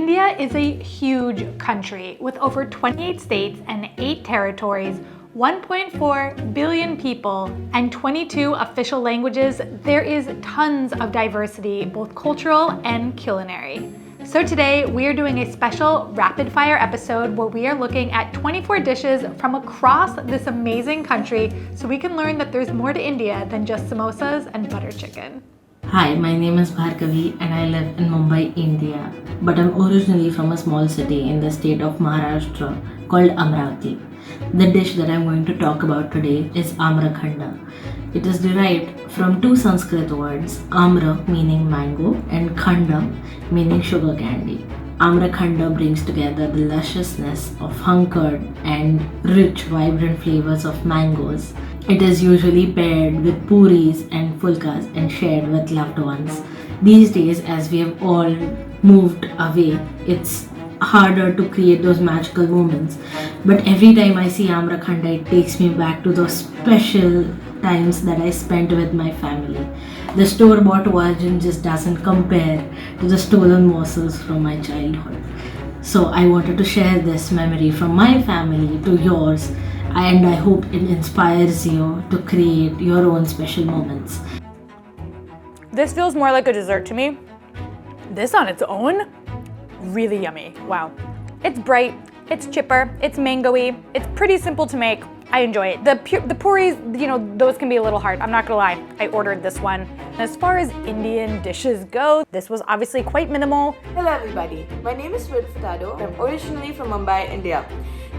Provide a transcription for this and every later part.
India is a huge country with over 28 states and 8 territories, 1.4 billion people, and 22 official languages. There is tons of diversity, both cultural and culinary. So today we are doing a special rapid fire episode where we are looking at 24 dishes from across this amazing country so we can learn that there's more to India than just samosas and butter chicken. Hi, my name is Bhargavi and I live in Mumbai, India. But I'm originally from a small city in the state of Maharashtra called Amaranda. The dish that I'm going to talk about today is Amrakhanda. It is derived from two Sanskrit words, Amra meaning mango and Khanda meaning sugar candy. Amrakhanda brings together the lusciousness of hunkered and rich, vibrant flavors of mangoes. It is usually paired with puris and fulkas and shared with loved ones. These days, as we have all moved away, it's harder to create those magical moments. But every time I see Amrakhanda, it takes me back to those special times that I spent with my family. The store-bought version just doesn't compare to the stolen morsels from my childhood. So I wanted to share this memory from my family to yours, and I hope it inspires you to create your own special moments. This feels more like a dessert to me. This on its own, really yummy. Wow. It's bright, it's chipper, it's mango-y, it's pretty simple to make. I enjoy it. The puris, those can be a little hard. I'm not gonna lie, I ordered this one. And as far as Indian dishes go, this was obviously quite minimal. Hello everybody, my name is Furtado. I'm originally from Mumbai, India.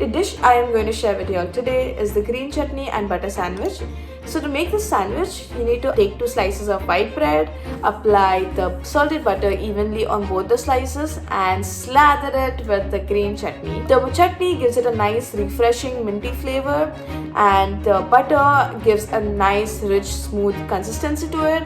The dish I am going to share with you all today is the green chutney and butter sandwich. So to make this sandwich, you need to take 2 slices of white bread, apply the salted butter evenly on both the slices and slather it with the green chutney. The chutney gives it a nice refreshing minty flavor and the butter gives a nice rich smooth consistency to it.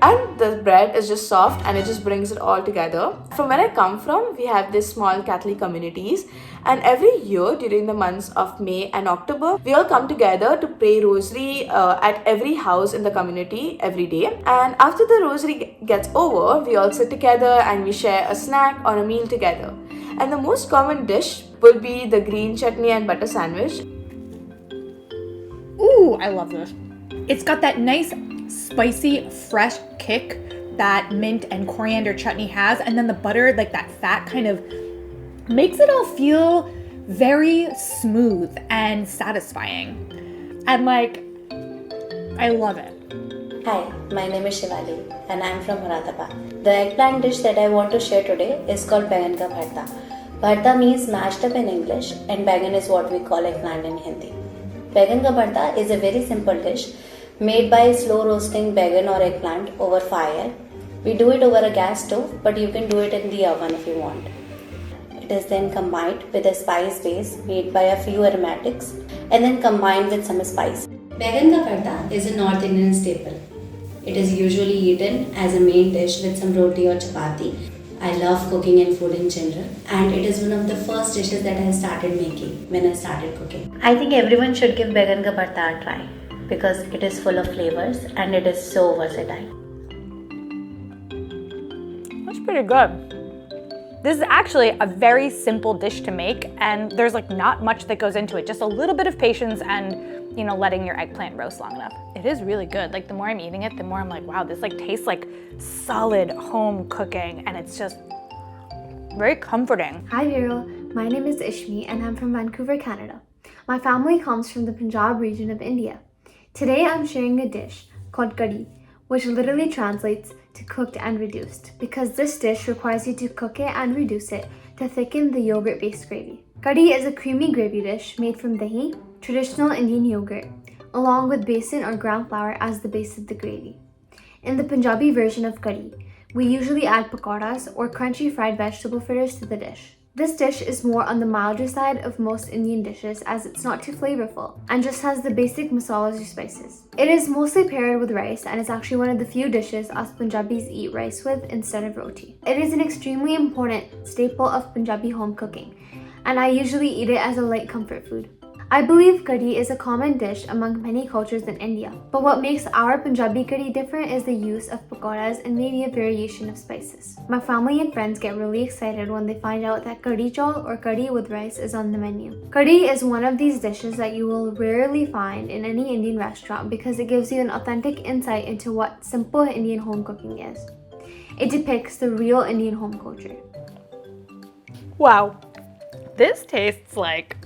And the bread is just soft and it just brings it all together. From where I come from, we have these small Catholic communities, and every year during the months of May and October, we all come together to pray rosary at every house in the community every day. And after the rosary gets over, we all sit together and we share a snack or a meal together. And the most common dish will be the green chutney and butter sandwich. Ooh, I love this. It's got that nice spicy, fresh kick that mint and coriander chutney has, and then the butter, like that fat kind of makes it all feel very smooth and satisfying. And I love it. Hi, my name is Shivali and I am from Muradabad. The eggplant dish that I want to share today is called Bagan ka bharta. Bharta means mashed up in English and bagan is what we call eggplant in Hindi. Bagan ka bharta is a very simple dish made by slow roasting bagan or eggplant over fire. We do it over a gas stove, but you can do it in the oven if you want. It is then combined with a spice base made by a few aromatics and then combined with some spice. Bagan ka bharta is a North Indian staple. It is usually eaten as a main dish with some roti or chapati. I love cooking and food in general, and it is one of the first dishes that I started making when I started cooking. I think everyone should give Bagan ka bharta a try, because it is full of flavors and it is so versatile. That's pretty good. This is actually a very simple dish to make, and there's not much that goes into it, just a little bit of patience and letting your eggplant roast long enough. It is really good. The more I'm eating it, the more I'm like, wow, this tastes like solid home cooking, and it's just very comforting. Hi Beryl, my name is Ishmi and I'm from Vancouver, Canada. My family comes from the Punjab region of India. Today I'm sharing a dish called Gardi, which literally translates to cooked and reduced, because this dish requires you to cook it and reduce it to thicken the yogurt-based gravy. Gardi is a creamy gravy dish made from dahi, traditional Indian yogurt, along with besan or ground flour as the base of the gravy. In the Punjabi version of Gardi, we usually add pakoras or crunchy fried vegetable fritters to the dish. This dish is more on the milder side of most Indian dishes, as it's not too flavorful and just has the basic masalas or spices. It is mostly paired with rice and is actually one of the few dishes us Punjabis eat rice with instead of roti. It is an extremely important staple of Punjabi home cooking, and I usually eat it as a light comfort food. I believe curry is a common dish among many cultures in India, but what makes our Punjabi curry different is the use of pakoras and maybe a variation of spices. My family and friends get really excited when they find out that curry chawal or curry with rice is on the menu. Curry is one of these dishes that you will rarely find in any Indian restaurant because it gives you an authentic insight into what simple Indian home cooking is. It depicts the real Indian home culture. Wow, this tastes like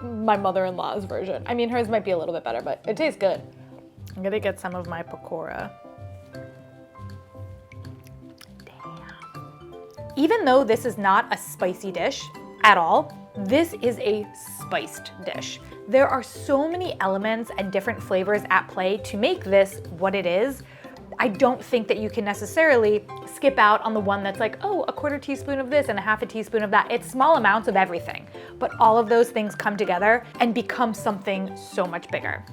my mother-in-law's version. I mean, hers might be a little bit better, but it tastes good. I'm gonna get some of my pakora. Damn. Even though this is not a spicy dish at all, this is a spiced dish. There are so many elements and different flavors at play to make this what it is. I don't think that you can necessarily skip out on the one that's like, oh, a quarter teaspoon of this and a half a teaspoon of that. It's small amounts of everything, but all of those things come together and become something so much bigger.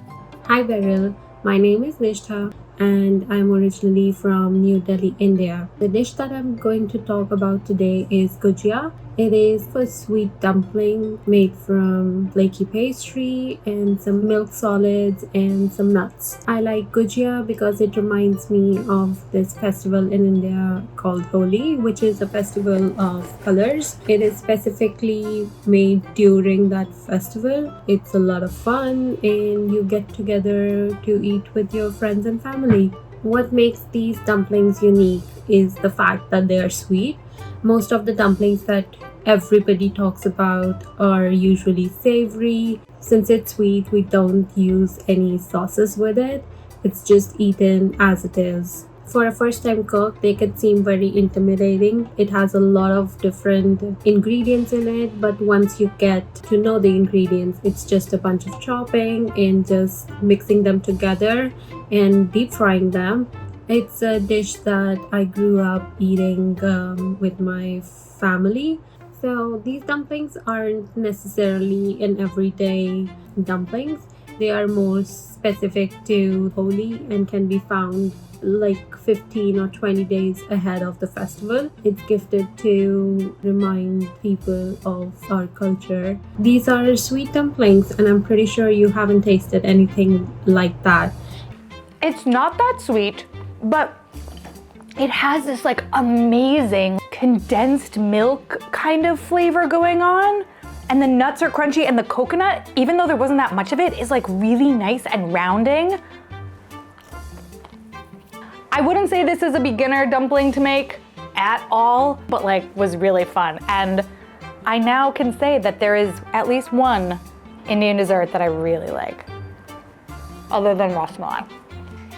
Hi Beryl, my name is Nishtha and I'm originally from New Delhi, India. The dish that I'm going to talk about today is Guia. It is a sweet dumpling made from flaky pastry and some milk solids and some nuts. I like Guia because it reminds me of this festival in India called Holi, which is a festival of colors. It is specifically made during that festival. It's a lot of fun and you get together to eat with your friends and family. What makes these dumplings unique is the fact that they are sweet. Most of the dumplings that everybody talks about are usually savory. Since it's sweet, we don't use any sauces with it. It's just eaten as it is. For a first-time cook, they could seem very intimidating. It has a lot of different ingredients in it, but once you get to know the ingredients, it's just a bunch of chopping and just mixing them together and deep frying them. It's a dish that I grew up eating with my family. So these dumplings aren't necessarily an everyday dumplings. They are more specific to Holi and can be found like 15 or 20 days ahead of the festival. It's gifted to remind people of our culture. These are sweet dumplings and I'm pretty sure you haven't tasted anything like that. It's not that sweet, but it has this like amazing condensed milk kind of flavor going on. And the nuts are crunchy and the coconut, even though there wasn't that much of it, is like really nice and rounding. I wouldn't say this is a beginner dumpling to make at all, but like was really fun. And I now can say that there is at least one Indian dessert that I really like, other than ras malai.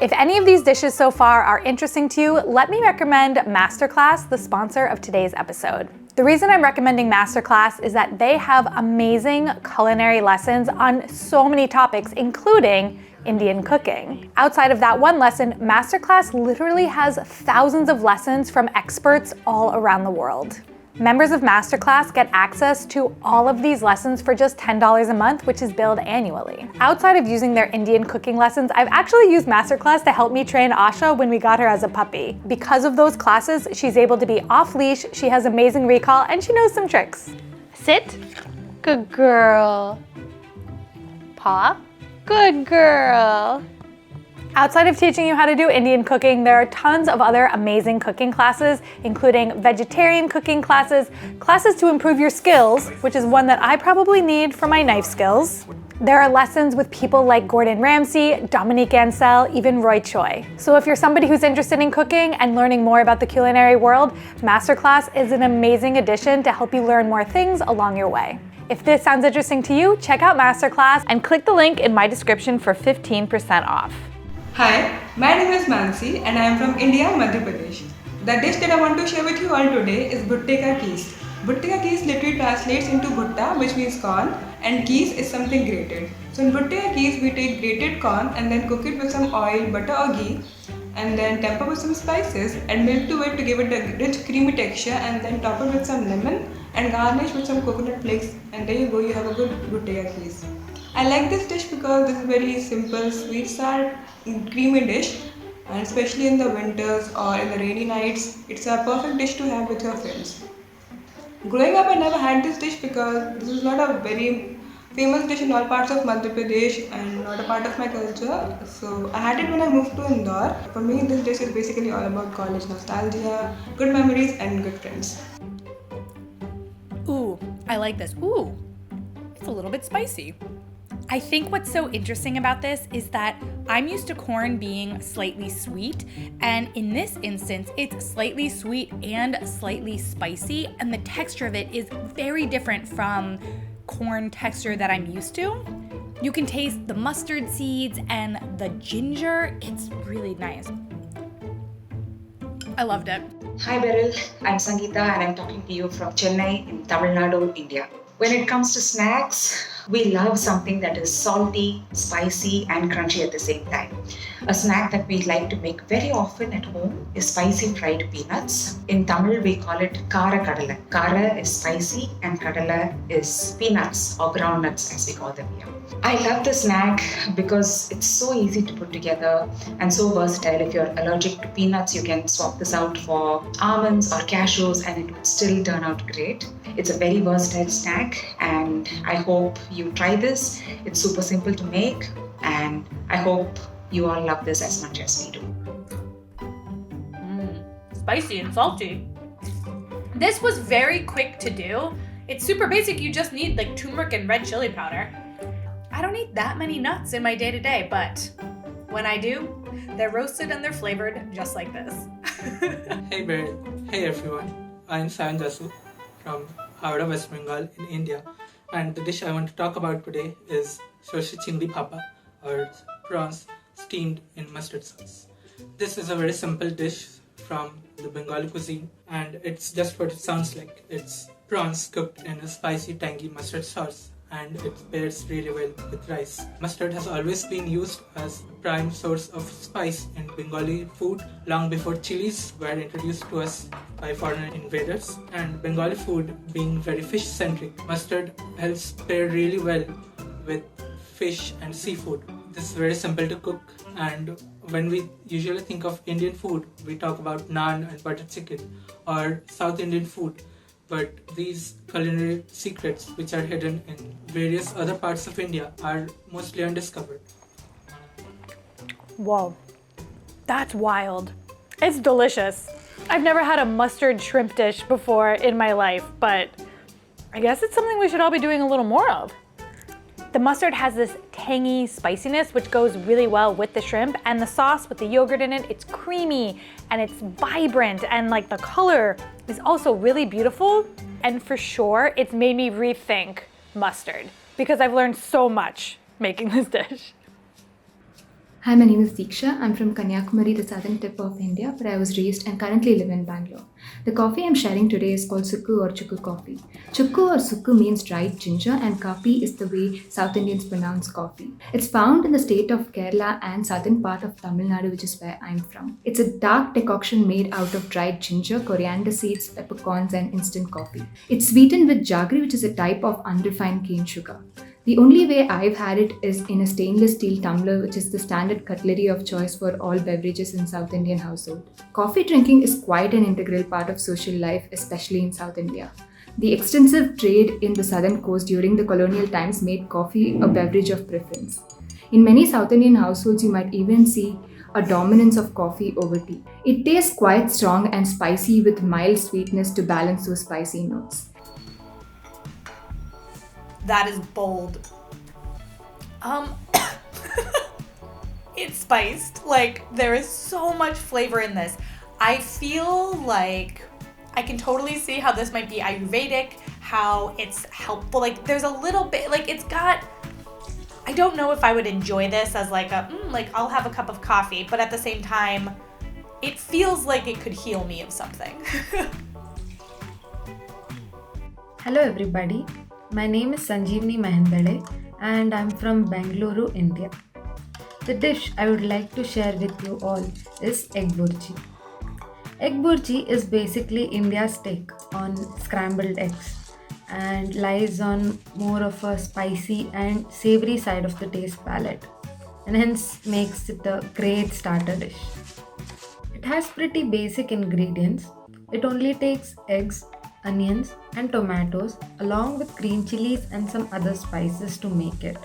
If any of these dishes so far are interesting to you, let me recommend Masterclass, the sponsor of today's episode. The reason I'm recommending Masterclass is that they have amazing culinary lessons on so many topics, including Indian cooking. Outside of that one lesson, Masterclass literally has thousands of lessons from experts all around the world. Members of Masterclass get access to all of these lessons for just $10 a month, which is billed annually. Outside of using their Indian cooking lessons, I've actually used Masterclass to help me train Asha when we got her as a puppy. Because of those classes, she's able to be off leash, she has amazing recall, and she knows some tricks. Sit. Good girl. Paw. Good girl. Outside of teaching you how to do Indian cooking, there are tons of other amazing cooking classes, including vegetarian cooking classes, classes to improve your skills, which is one that I probably need for my knife skills. There are lessons with people like Gordon Ramsay, Dominique Ansel, even Roy Choi. So if you're somebody who's interested in cooking and learning more about the culinary world, Masterclass is an amazing addition to help you learn more things along your way. If this sounds interesting to you, check out Masterclass and click the link in my description for 15% off. Hi, my name is Mansi and I am from India, Madhya Pradesh. The dish that I want to share with you all today is Buta Kees. Buta Kees literally translates into Butta, which means corn, and Kees is something grated. So in Buta Kees, we take grated corn and then cook it with some oil, butter or ghee, and then temper with some spices and milk to it to give it a rich creamy texture, and then top it with some lemon and garnish with some coconut flakes, and there you go, you have a good Buta Kees. I like this dish because this is very simple, sweet, sour, creamy dish, and especially in the winters or in the rainy nights, it's a perfect dish to have with your friends. Growing up, I never had this dish because this is not a very famous dish in all parts of Madhya Pradesh and not a part of my culture. So I had it when I moved to Indore. For me, this dish is basically all about college nostalgia, good memories, and good friends. Ooh, I like this. Ooh, it's a little bit spicy. I think what's so interesting about this is that I'm used to corn being slightly sweet, and in this instance, it's slightly sweet and slightly spicy, and the texture of it is very different from corn texture that I'm used to. You can taste the mustard seeds and the ginger. It's really nice. I loved it. Hi Beryl, I'm Sangeeta and I'm talking to you from Chennai in Tamil Nadu, India. When it comes to snacks, we love something that is salty, spicy and crunchy at the same time. A snack that we like to make very often at home is spicy fried peanuts. In Tamil, we call it Kakar Kakar. Kara is spicy and Kadala is peanuts or groundnuts as we call them here. I love the snack because it's so easy to put together and so versatile. If you're allergic to peanuts, you can swap this out for almonds or cashews and it would still turn out great. It's a very versatile snack and I hope you try this. It's super simple to make and I hope you all love this as much as we do. Spicy and salty. This was very quick to do. It's super basic. You just need like turmeric and red chili powder. I don't eat that many nuts in my day-to-day, but when I do, they're roasted and they're flavored just like this. Hey Beryl, hey everyone, I'm Sanjasu from Howrah, West Bengal in India, and the dish I want to talk about today is Shichingi Papa or prawns steamed in mustard sauce. This is a very simple dish from the Bengali cuisine and it's just what it sounds like. It's prawns cooked in a spicy tangy mustard sauce and it pairs really well with rice. Mustard has always been used as a prime source of spice in Bengali food long before chilies were introduced to us by foreign invaders. And Bengali food being very fish-centric, mustard helps pair really well with fish and seafood. This is very simple to cook, and when we usually think of Indian food, we talk about naan and butter chicken or South Indian food. But these culinary secrets, which are hidden in various other parts of India, are mostly undiscovered. Whoa, that's wild. It's delicious. I've never had a mustard shrimp dish before in my life, but I guess it's something we should all be doing a little more of. The mustard has this tangy spiciness which goes really well with the shrimp, and the sauce with the yogurt in it, it's creamy and it's vibrant, and like the color is also really beautiful. And for sure, it's made me rethink mustard because I've learned so much making this dish. Hi, my name is Deeksha. I'm from Kanyakumari, the southern tip of India, but I was raised and currently live in Bangalore. The coffee I'm sharing today is called Sukku or Chukku coffee. Chukku or Sukku means dried ginger and kapi is the way South Indians pronounce coffee. It's found in the state of Kerala and southern part of Tamil Nadu, which is where I'm from. It's a dark decoction made out of dried ginger, coriander seeds, peppercorns and instant coffee. It's sweetened with jaggery, which is a type of unrefined cane sugar. The only way I've had it is in a stainless steel tumbler, which is the standard cutlery of choice for all beverages in South Indian household. Coffee drinking is quite an integral part of social life, especially in South India. The extensive trade in the southern coast during the colonial times made coffee a beverage of preference. In many South Indian households, you might even see a dominance of coffee over tea. It tastes quite strong and spicy with mild sweetness to balance those spicy notes. That is bold. It's spiced. Like, there is so much flavor in this. I feel like I can totally see how this might be Ayurvedic, how it's helpful. Like, there's a little bit, like, it's got, I don't know if I would enjoy this as like a, like, I'll have a cup of coffee, but at the same time, it feels like it could heal me of something. Hello everybody. My name is Sanjeevani Mahendale and I'm from Bangalore, India. The dish I would like to share with you all is egg burji. Egg burji is basically India's take on scrambled eggs and lies on more of a spicy and savory side of the taste palette and hence makes it a great starter dish. It has pretty basic ingredients. It only takes eggs, onions, and tomatoes, along with green chilies and some other spices to make it.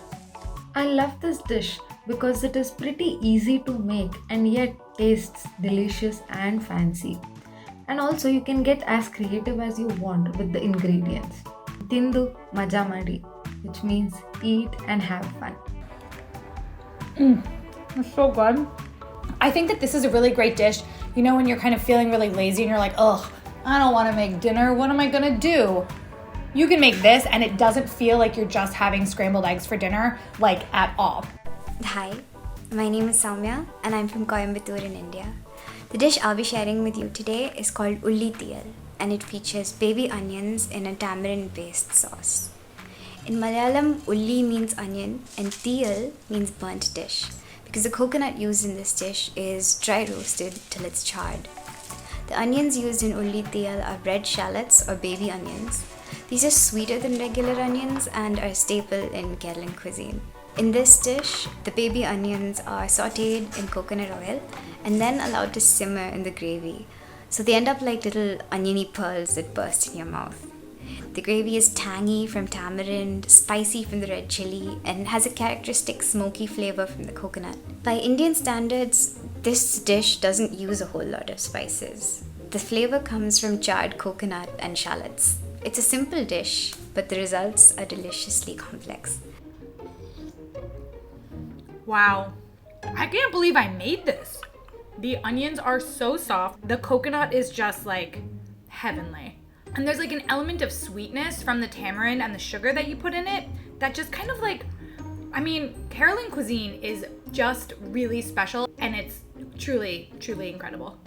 I love this dish because it is pretty easy to make and yet tastes delicious and fancy. And also, you can get as creative as you want with the ingredients. Tindu maja madi, which means eat and have fun. It's so good. I think that this is a really great dish. You know, when you're kind of feeling really lazy and you're like, ugh, I don't want to make dinner. What am I going to do? You can make this and it doesn't feel like you're just having scrambled eggs for dinner, like at all. Hi, my name is Soumya and I'm from Coimbatore in India. The dish I'll be sharing with you today is called Ulli Tiyal and it features baby onions in a tamarind-based sauce. In Malayalam, Ulli means onion and Tiyal means burnt dish because the coconut used in this dish is dry roasted till it's charred. The onions used in Ulli Tiyal are red shallots or baby onions. These are sweeter than regular onions and are a staple in Kerala cuisine. In this dish, the baby onions are sautéed in coconut oil and then allowed to simmer in the gravy. So they end up like little oniony pearls that burst in your mouth. The gravy is tangy from tamarind, spicy from the red chili, and has a characteristic smoky flavor from the coconut. By Indian standards, this dish doesn't use a whole lot of spices. The flavor comes from charred coconut and shallots. It's a simple dish, but the results are deliciously complex. Wow, I can't believe I made this. The onions are so soft. The coconut is just like heavenly. And there's like an element of sweetness from the tamarind and the sugar that you put in it that just kind of like, I mean, Caroline cuisine is just really special and it's truly, truly incredible.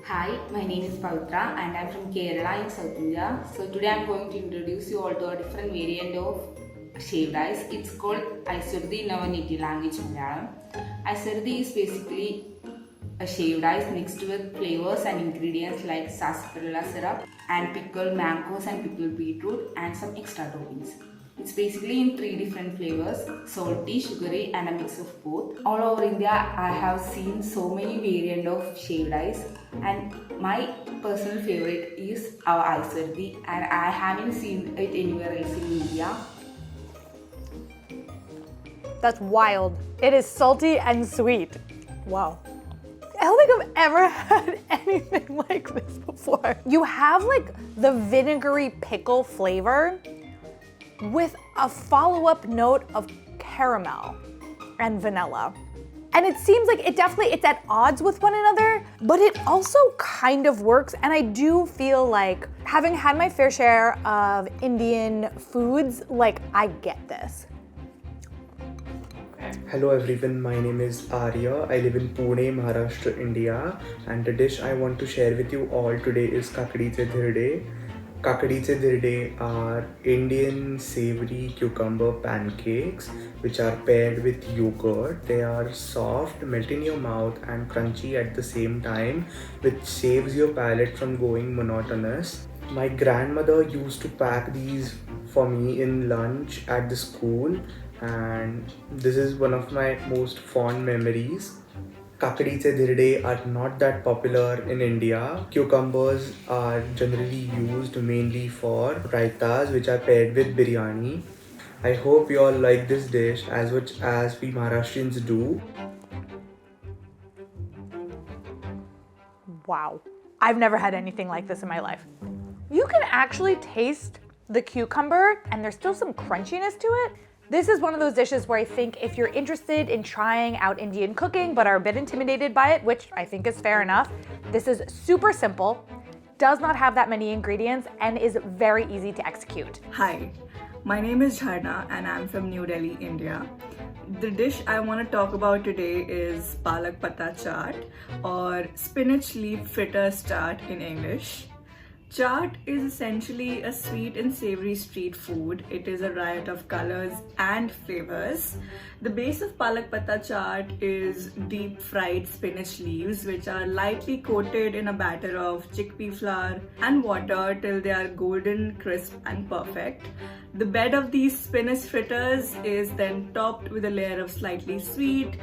Hi, my name is Pavitra and I'm from Kerala in South India. So today I'm going to introduce you all to a different variant of shaved ice. It's called Isurdi in our native language Malayalam. Isurdi is basically a shaved ice mixed with flavors and ingredients like sarsaparilla syrup and pickled mangoes and pickled beetroot and some extra toppings. It's basically in 3 different flavors, salty, sugary and a mix of both. All over India I have seen so many variants of shaved ice and my personal favorite is our Isurdi and I haven't seen it anywhere else in India. That's wild. It is salty and sweet. Wow. I don't think I've ever had anything like this before. You have like the vinegary pickle flavor with a follow-up note of caramel and vanilla. And it seems like it's at odds with one another, but it also kind of works. And I do feel like having had my fair share of Indian foods, like I get this. Hello everyone, my name is Arya. I live in Pune, Maharashtra, India, and the dish I want to share with you all today is kakadiche dhirde. Kakadiche dhirde are Indian savory cucumber pancakes which are paired with yogurt. They are soft, melt in your mouth and crunchy at the same time, which saves your palate from going monotonous. My grandmother used to pack these for me in lunch at the school, and this is one of my most fond memories. Kakadiche dhirde are not that popular in India. Cucumbers are generally used mainly for raitas which are paired with biryani. I hope you all like this dish as much as we Maharashtrians do. Wow. I've never had anything like this in my life. You can actually taste the cucumber and there's still some crunchiness to it. This is one of those dishes where I think if you're interested in trying out Indian cooking but are a bit intimidated by it, which I think is fair enough, this is super simple, does not have that many ingredients, and is very easy to execute. Hi, my name is Jharna and I'm from New Delhi, India. The dish I want to talk about today is Palak Pa Chart, or spinach leaf fritters chaat in English. Chaat is essentially a sweet and savory street food. It is a riot of colors and flavors. The base of Palak Pa Chart is deep fried spinach leaves which are lightly coated in a batter of chickpea flour and water till they are golden, crisp and perfect. The bed of these spinach fritters is then topped with a layer of slightly sweet,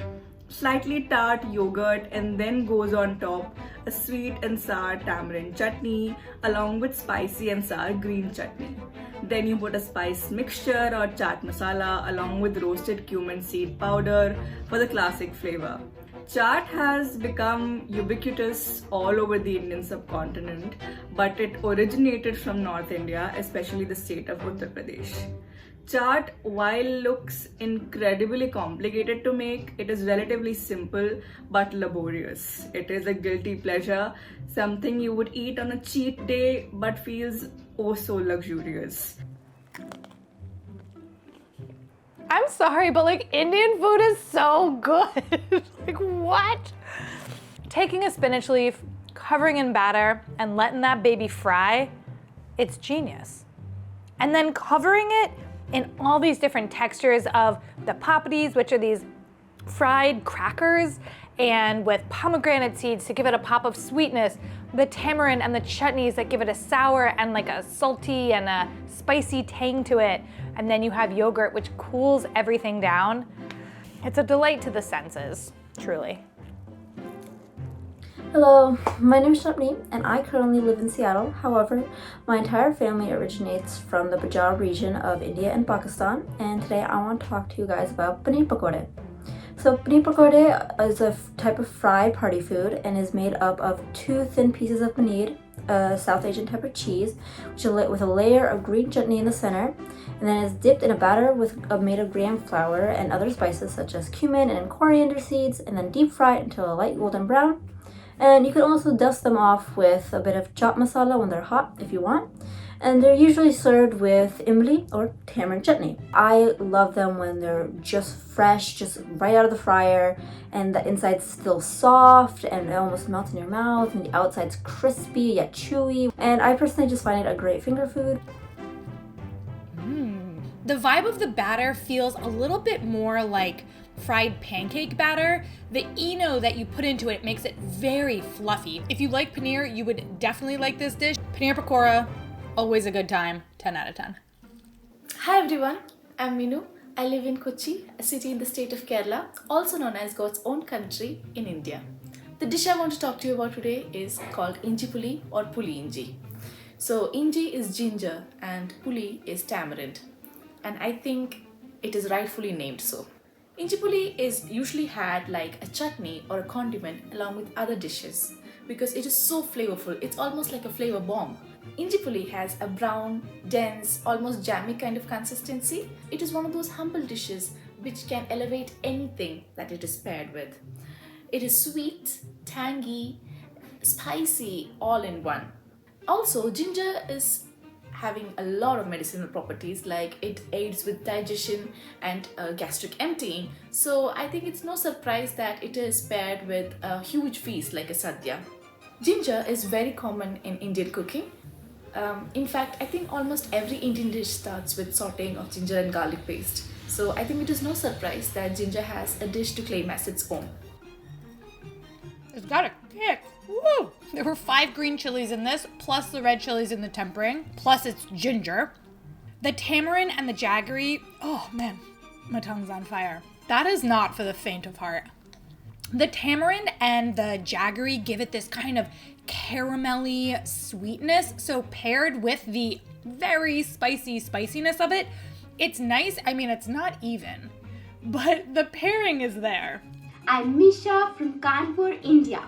slightly tart yogurt, and then goes on top a sweet and sour tamarind chutney along with spicy and sour green chutney. Then you put a spice mixture or chaat masala along with roasted cumin seed powder for the classic flavor. Chaat has become ubiquitous all over the Indian subcontinent, but it originated from North India, especially the state of Uttar Pradesh. Chaat, while looks incredibly complicated to make, it is relatively simple but laborious. It is a guilty pleasure, something you would eat on a cheat day but feels oh so luxurious. I'm sorry, but like Indian food is so good. Like what? Taking a spinach leaf, covering in batter, and letting that baby fry, it's genius. And then covering it in all these different textures of the papadis, which are these fried crackers, and with pomegranate seeds to give it a pop of sweetness, the tamarind and the chutneys that give it a sour and like a salty and a spicy tang to it, and then you have yogurt which cools everything down. It's a delight to the senses, truly. Hello, my name is Chutney and I currently live in Seattle. However, my entire family originates from the Punjab region of India and Pakistan, and today I want to talk to you guys about paneer pakode. So paneer pakode is a type of fried party food and is made up of 2 thin pieces of paneer, a South Asian type of cheese, which is lit with a layer of green chutney in the center, and then is dipped in a batter made of gram flour and other spices such as cumin and coriander seeds, and then deep fried until a light golden brown. And you can also dust them off with a bit of chaat masala when they're hot if you want. And they're usually served with imli or tamarind chutney. I love them when they're just fresh, just right out of the fryer, and the inside's still soft and it almost melts in your mouth, and the outside's crispy yet chewy. And I personally just find it a great finger food. The vibe of the batter feels a little bit more like fried pancake batter. The eno that you put into it makes it very fluffy. If you like paneer, you would definitely like this dish. Paneer pakora, always a good time, 10 out of 10. Hi everyone, I'm Minu. I live in Kochi, a city in the state of Kerala, also known as God's own country in India. The dish I want to talk to you about today is called inji puli or puli inji. So inji is ginger and puli is tamarind, and I think it is rightfully named so. Inji puli is usually had like a chutney or a condiment along with other dishes because it is so flavorful. It's almost like a flavor bomb. Inji puli has a brown, dense, almost jammy kind of consistency. It is one of those humble dishes which can elevate anything that it is paired with. It is sweet, tangy, spicy, all in one. Also, ginger is having a lot of medicinal properties, like it aids with digestion and gastric emptying. So I think it's no surprise that it is paired with a huge feast like a sadhya. Ginger is very common in Indian cooking. In fact, I think almost every Indian dish starts with sauteing of ginger and garlic paste. So I think it is no surprise that ginger has a dish to claim as its own. It's got a kick. Woo! There were 5 green chilies in this, plus the red chilies in the tempering, plus it's ginger. The tamarind and the jaggery, oh man, my tongue's on fire. That is not for the faint of heart. The tamarind and the jaggery give it this kind of caramelly sweetness, so paired with the very spicy spiciness of it, it's nice. I mean, it's not even, but the pairing is there. I'm Misha from Kanpur, India,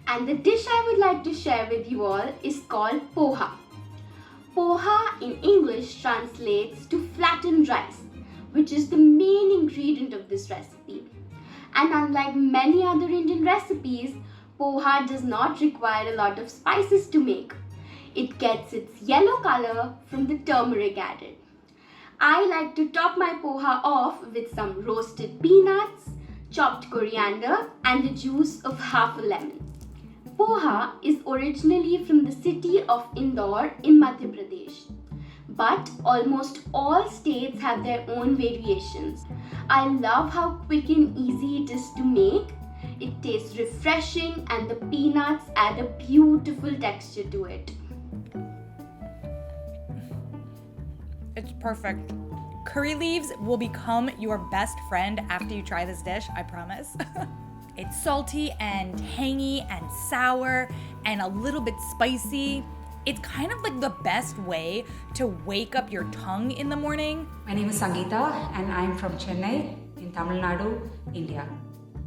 and the dish I would like to share with you all is called Phha. Phha in English translates to flattened rice, which is the main ingredient of this recipe. And unlike many other Indian recipes, Phha does not require a lot of spices to make. It gets its yellow color from the turmeric added. I like to top my Phha off with some roasted peanuts, chopped coriander, and the juice of half a lemon. Phha is originally from the city of Indore in Madhya Pradesh, but almost all states have their own variations. I love how quick and easy it is to make. It tastes refreshing and the peanuts add a beautiful texture to it. It's perfect. Curry leaves will become your best friend after you try this dish, I promise. It's salty and tangy and sour and a little bit spicy. It's kind of like the best way to wake up your tongue in the morning. My name is Sangeeta and I'm from Chennai in Tamil Nadu, India.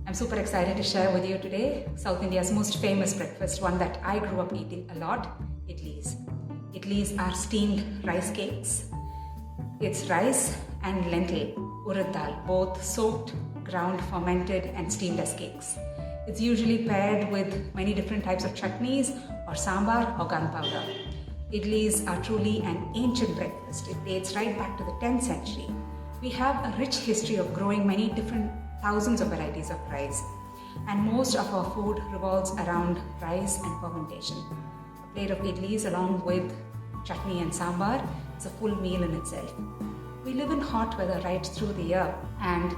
I'm super excited to share with you today South India's most famous breakfast, one that I grew up eating a lot, idlis. Idlis are steamed rice cakes. It's rice and lentil, urad dal, both soaked, ground, fermented and steamed as cakes. It's usually paired with many different types of chutneys or sambar or gunpowder. Idlis are truly an ancient breakfast. It dates right back to the 10th century. We have a rich history of growing many different thousands of varieties of rice, and most of our food revolves around rice and fermentation. A plate of idlis along with chutney and sambar is a full meal in itself. We live in hot weather right through the year, and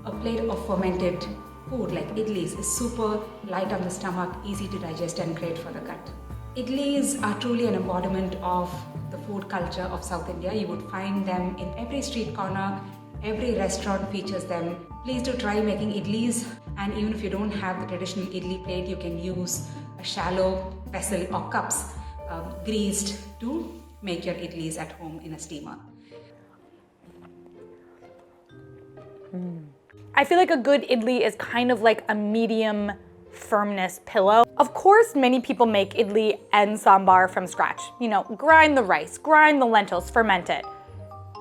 a plate of fermented food like idlis is super light on the stomach, easy to digest and great for the gut. Idlis are truly an embodiment of the food culture of South India. You would find them in every street corner, every restaurant features them. Please do try making idlis, and even if you don't have the traditional idli plate, you can use a shallow vessel or cups greased to make your idlis at home in a steamer. I feel like a good idli is kind of like a medium firmness pillow. Of course, many people make idli and sambar from scratch. You know, grind the rice, grind the lentils, ferment it.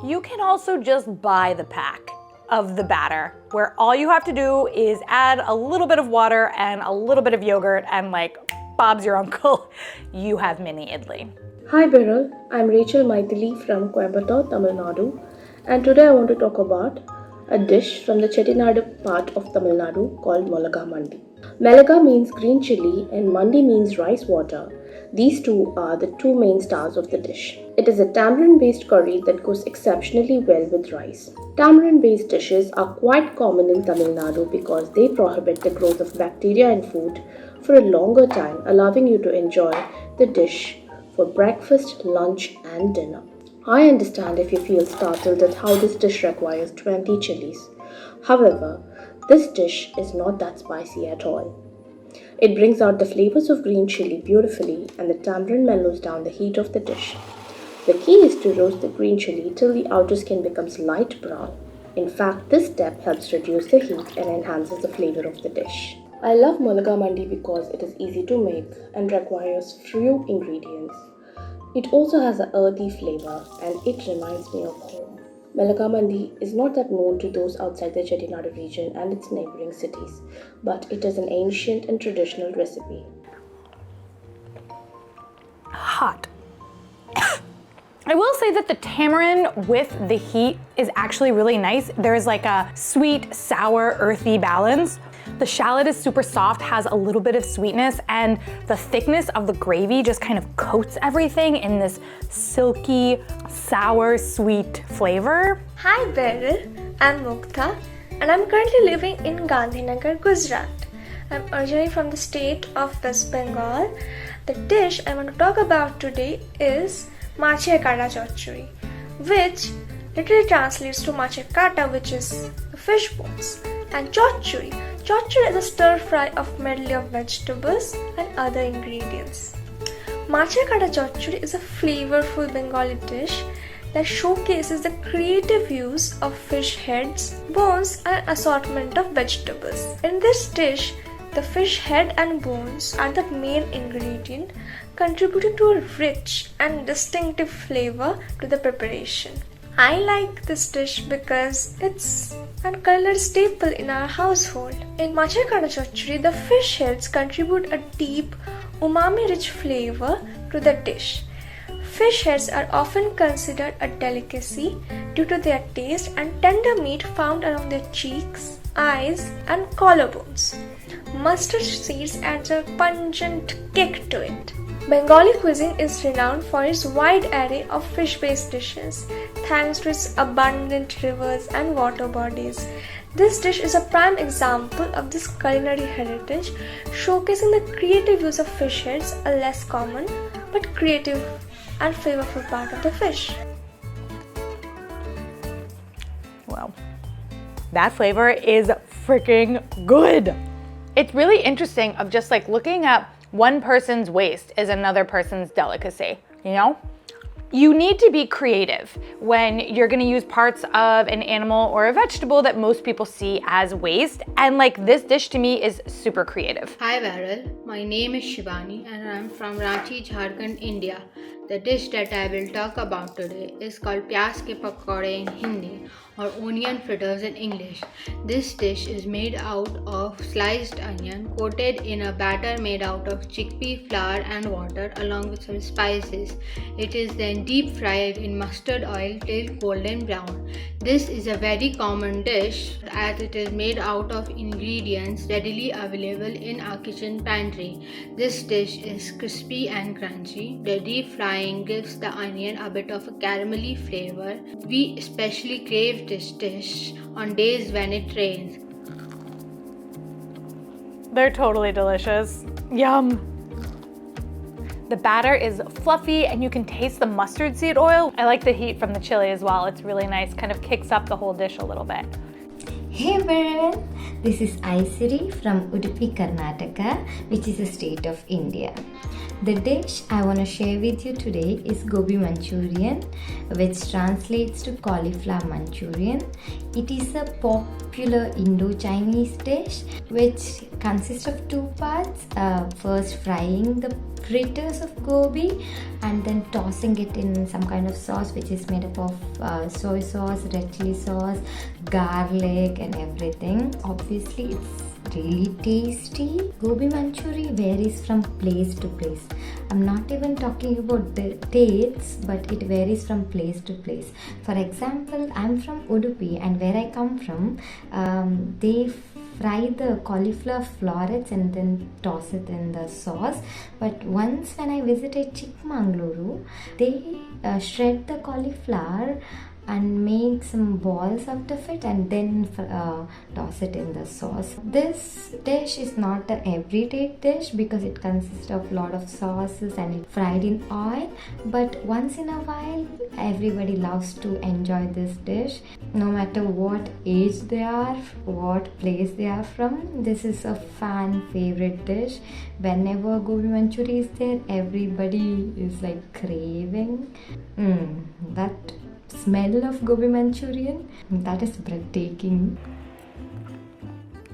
You can also just buy the pack of the batter, where all you have to do is add a little bit of water and a little bit of yogurt, and like Bob's your uncle, you have mini idli. Hi Beryl, I'm Rachel Maithili from Coimbatore, Tamil Nadu, and today I want to talk about a dish from the Chettinadu part of Tamil Nadu called Molaga Mandi. Melaga means green chili and Mandi means rice water. These two are the two main stars of the dish. It is a tamarind-based curry that goes exceptionally well with rice. Tamarind-based dishes are quite common in Tamil Nadu because they prohibit the growth of bacteria in food for a longer time, allowing you to enjoy the dish for breakfast, lunch and dinner. I understand if you feel startled at how this dish requires 20 chilies. However, this dish is not that spicy at all. It brings out the flavors of green chili beautifully, and the tamarind mellows down the heat of the dish. The key is to roast the green chili till the outer skin becomes light brown. In fact, this step helps reduce the heat and enhances the flavor of the dish. I love Molaga Mandi because it is easy to make and requires few ingredients. It also has an earthy flavor and it reminds me of home. Molaga Mandi is not that known to those outside the Chettinadu region and its neighboring cities, but it is an ancient and traditional recipe. Hot. I will say that the tamarind with the heat is actually really nice. There's like a sweet, sour, earthy balance. The shallot is super soft, has a little bit of sweetness, and the thickness of the gravy just kind of coats everything in this silky, sour, sweet flavor. Hi Beryl, I'm Mukta and I'm currently living in Gandhinagar, Gujarat. I'm originally from the state of West Bengal. The dish I want to talk about today is Mache Kata Chochuri, which literally translates to Mache Kata, which is fish bones, and Chochuri. Chochuri is a stir fry of medley of vegetables and other ingredients. Mache Kata Chochuri is a flavorful Bengali dish that showcases the creative use of fish heads, bones and an assortment of vegetables. In this dish, the fish head and bones are the main ingredient, contributing to a rich and distinctive flavor to the preparation. I like this dish because it's a colored staple in our household. In Mache Kata Chochuri, the fish heads contribute a deep, umami-rich flavor to the dish. Fish heads are often considered a delicacy due to their taste and tender meat found around their cheeks, eyes and collarbones. Mustard seeds adds a pungent kick to it. Bengali cuisine is renowned for its wide array of fish-based dishes, thanks to its abundant rivers and water bodies. This dish is a prime example of this culinary heritage, showcasing the creative use of fish heads, a less common but creative and flavorful part of the fish. though. That flavor is freaking good. It's really interesting of just like looking at one person's waste is another person's delicacy, you know? You need to be creative when you're gonna use parts of an animal or a vegetable that most people see as waste. And like this dish to me is super creative. Hi Beryl, my name is Shivani and I'm from Ranchi, Jharkhand, India. The dish that I will talk about today is called Pyaz ke pakode in Hindi or onion fritters in English. This dish is made out of sliced onion coated in a batter made out of chickpea flour and water along with some spices. It is then deep fried in mustard oil till golden brown. This is a very common dish as it is made out of ingredients readily available in our kitchen pantry. This dish is crispy and crunchy. The deep frying gives the onion a bit of a caramelly flavor. We especially crave this dish on days when it rains. They're totally delicious. Yum. The batter is fluffy and you can taste the mustard seed oil. I like the heat from the chili as well. It's really nice, kind of kicks up the whole dish a little bit. Hey everyone, this is Isi from Udupi, Karnataka, which is a state of India. The dish I want to share with you today is Gobi Manchurian, which translates to cauliflower Manchurian. It is a popular Indo-Chinese dish which consists of two parts. First frying the fritters of gobi and then tossing it in some kind of sauce which is made up of soy sauce, red chili sauce, garlic and everything. Obviously it's really tasty. Gobi Manchurian varies from place to place. I'm not even talking about the dates, but it varies from place to place. For example, I'm from Udupi and where I come from, they fry the cauliflower florets and then toss it in the sauce. But once when I visited Chikmagaluru, they shred the cauliflower and make some balls out of it and then toss it in the sauce. This dish is not an everyday dish because it consists of a lot of sauces and it's fried in oil, but once in a while everybody loves to enjoy this dish. No matter what age they are, what place they are from, this is a fan favorite dish. Whenever Gobi Manchurian is there, everybody is like craving. That smell of Gobi Manchurian, that is breathtaking.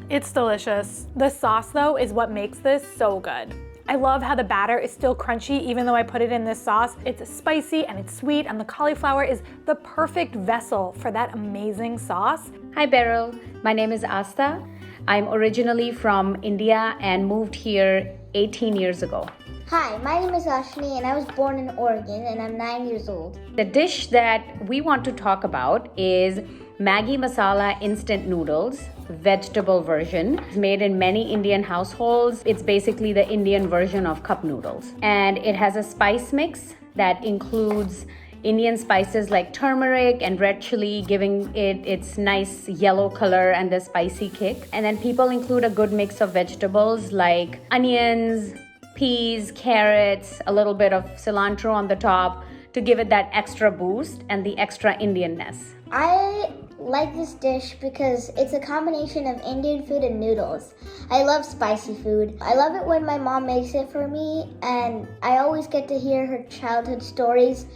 It's delicious. The sauce though is what makes this so good. I love how the batter is still crunchy even though I put it in this sauce. It's spicy and it's sweet and the cauliflower is the perfect vessel for that amazing sauce. Hi Beryl, my name is Asta. I'm originally from India and moved here 18 years ago. Hi, my name is Ashni and I was born in Oregon and I'm 9 years old. The dish that we want to talk about is Maggie Masala instant noodles, vegetable version. It's made in many Indian households. It's basically the Indian version of cup noodles. And it has a spice mix that includes Indian spices like turmeric and red chili, giving it its nice yellow color and the spicy kick. And then people include a good mix of vegetables like onions, peas, carrots, a little bit of cilantro on the top to give it that extra boost and the extra Indianness. I like this dish because it's a combination of Indian food and noodles. I love spicy food. I love it when my mom makes it for me and I always get to hear her childhood stories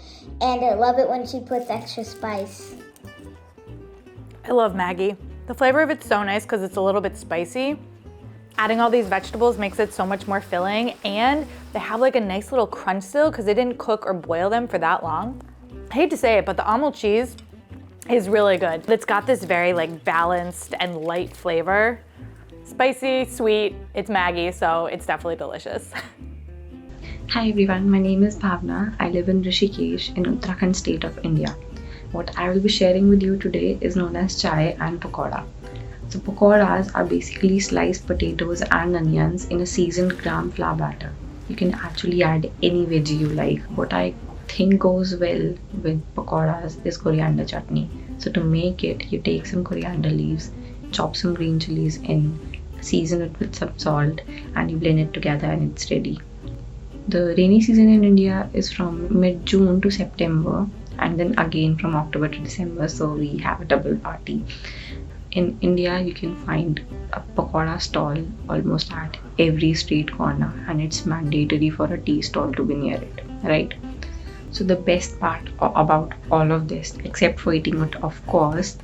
and I love it when she puts extra spice. I love Maggie. The flavor of it's so nice because it's a little bit spicy. Adding all these vegetables makes it so much more filling and they have like a nice little crunch still because they didn't cook or boil them for that long. I hate to say it, but the amul cheese is really good. It's got this very like balanced and light flavor. Spicy, sweet, it's Maggie, so it's definitely delicious. Hi everyone, my name is Bhavna. I live in Rishikesh in Uttarakhand state of India. What I will be sharing with you today is known as chai and pakoda. So pakodas are basically sliced potatoes and onions in a seasoned gram flour batter. You can actually add any veggie you like. What I think goes well with pakodas is coriander chutney. So to make it, you take some coriander leaves, chop some green chilies in, season it with some salt and you blend it together and it's ready. The rainy season in India is from mid-June to September and then again from October to December, so we have a double party. In India, you can find a pakoda stall almost at every street corner, and it's mandatory for a tea stall to be near it, right? So the best part about all of this, except for eating it of course,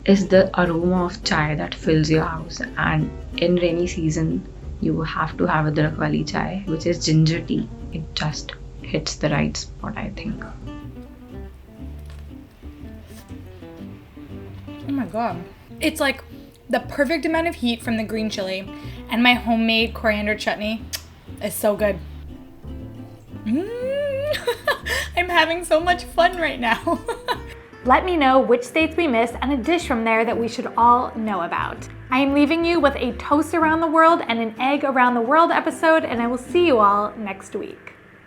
is the aroma of chai that fills your house. And in rainy season, you have to have adrak wali chai, which is ginger tea. It just hits the right spot, I think. Oh my god. It's like the perfect amount of heat from the green chili, and my homemade coriander chutney is so good. I'm having so much fun right now. Let me know which states we missed and a dish from there that we should all know about. I am leaving you with a toast around the world and an egg around the world episode, and I will see you all next week.